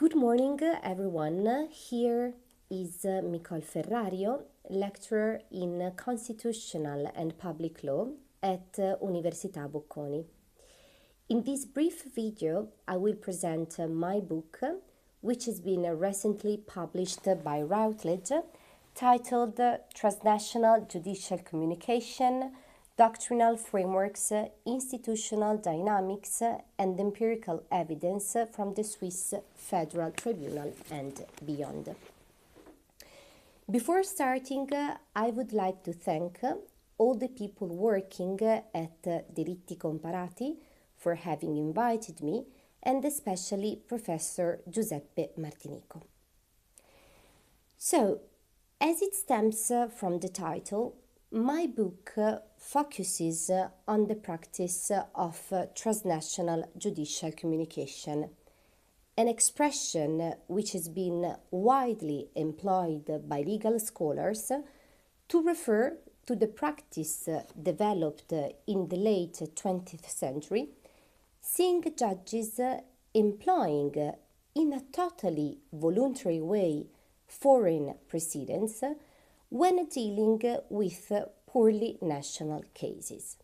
Good morning, everyone. Here is Micol Ferrario, lecturer in Constitutional and Public Law at Università Bocconi. In this brief video, I will present my book, which has been recently published by Routledge, titled Transnational Judicial Communication, Doctrinal Frameworks, Institutional Dynamics, and Empirical Evidence from the Swiss Federal Tribunal and beyond. Before starting, I would like to thank all the people working at Diritti Comparati for having invited me, and especially Professor Giuseppe Martinico. So, as it stems from the title, my book focuses on the practice of transnational judicial communication, an expression which has been widely employed by legal scholars to refer to the practice developed in the late 20th century, seeing judges employing in a totally voluntary way foreign precedents when dealing with purely national cases.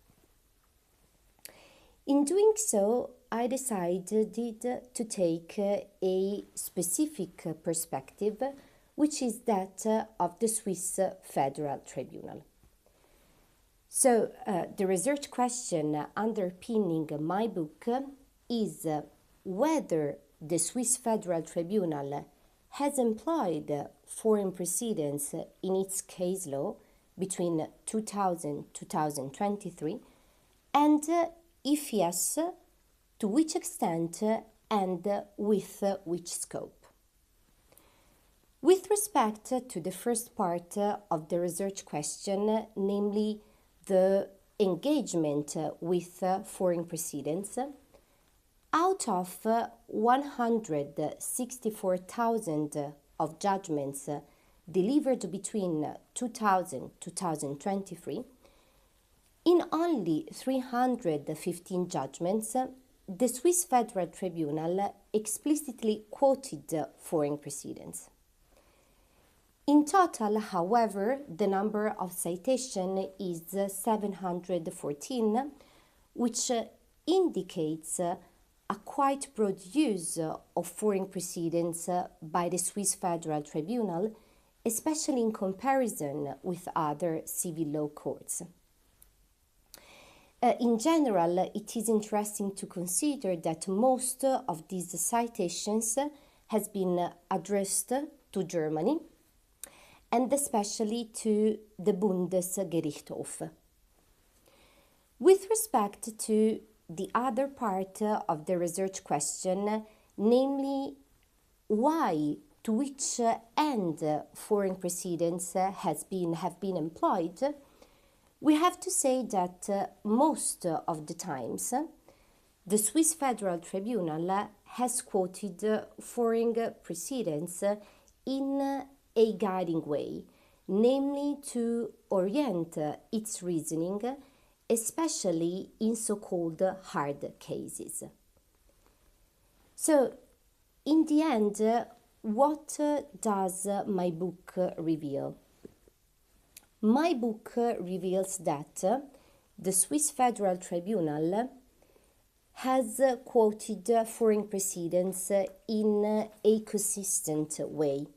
In doing so, I decided to take a specific perspective, which is that of the Swiss Federal Tribunal. So, the research question underpinning my book is whether the Swiss Federal Tribunal has employed foreign precedents in its case law between 2000 and 2023, and if yes, to which extent and with which scope. With respect to the first part of the research question, namely the engagement with foreign precedents, out of 164,000 of judgments delivered between 2000 and 2023, in only 315 judgments, the Swiss Federal Tribunal explicitly quoted foreign precedents. In total, however, the number of citations is 714, which indicates a quite broad use of foreign precedents by the Swiss Federal Tribunal, especially in comparison with other civil law courts. In general, it is interesting to consider that most of these citations has been addressed to Germany and especially to the Bundesgerichtshof. With respect to the other part of the research question, namely why, to which end foreign precedents have been employed, we have to say that most of the times the Swiss Federal Tribunal has quoted foreign precedents in a guiding way, namely to orient its reasoning, especially in so-called hard cases. So, in the end, what does my book reveal? My book reveals that the Swiss Federal Tribunal has quoted foreign precedents in a consistent way.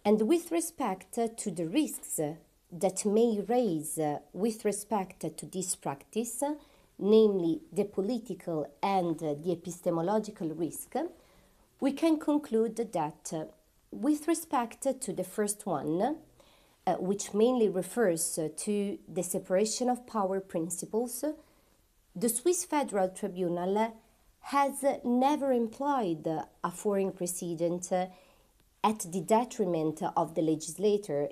And with respect to the risks that may raise with respect to this practice, namely the political and the epistemological risk, we can conclude that with respect to the first one, which mainly refers to the separation of power principles, the Swiss Federal Tribunal has never employed a foreign precedent at the detriment of the legislator.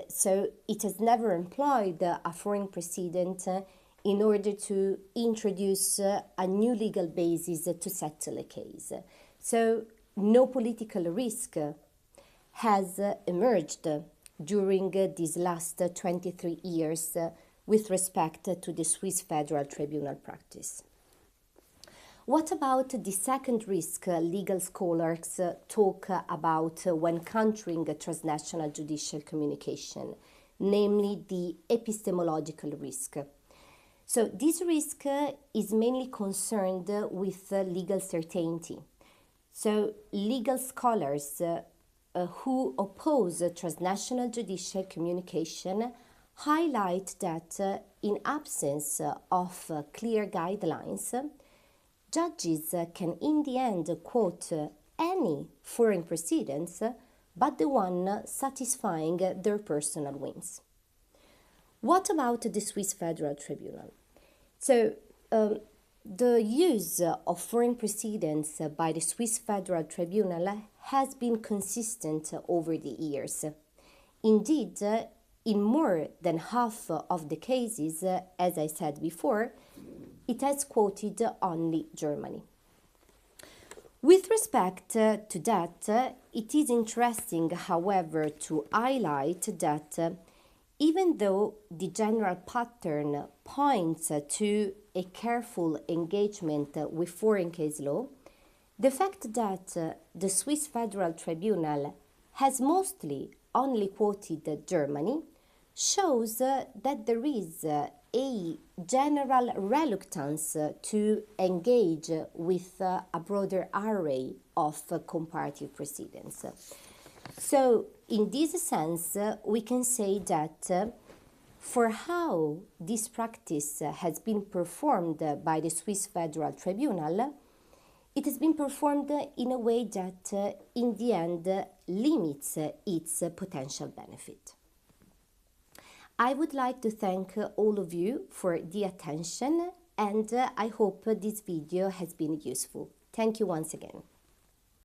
So it has never employed a foreign precedent in order to introduce a new legal basis to settle a case. So no political risk has emerged during these last 23 years with respect to the Swiss Federal Tribunal practice. What about the second risk legal scholars talk about when countering transnational judicial communication, namely the epistemological risk? So this risk is mainly concerned with legal certainty. So legal scholars who oppose transnational judicial communication highlight that in absence of clear guidelines, judges can in the end quote any foreign precedents but the one satisfying their personal whims. What about the Swiss Federal Tribunal? So, the use of foreign precedents by the Swiss Federal Tribunal has been consistent over the years. Indeed, in more than half of the cases, as I said before, it has quoted only Germany. With respect to that, it is interesting, however, to highlight that even though the general pattern points to a careful engagement with foreign case law, the fact that the Swiss Federal Tribunal has mostly only quoted Germany shows that there is a general reluctance to engage with a broader array of comparative precedents. So, in this sense, we can say that for how this practice has been performed by the Swiss Federal Tribunal, it has been performed in a way that, in the end, limits its potential benefit. I would like to thank all of you for the attention, and I hope this video has been useful. Thank you once again.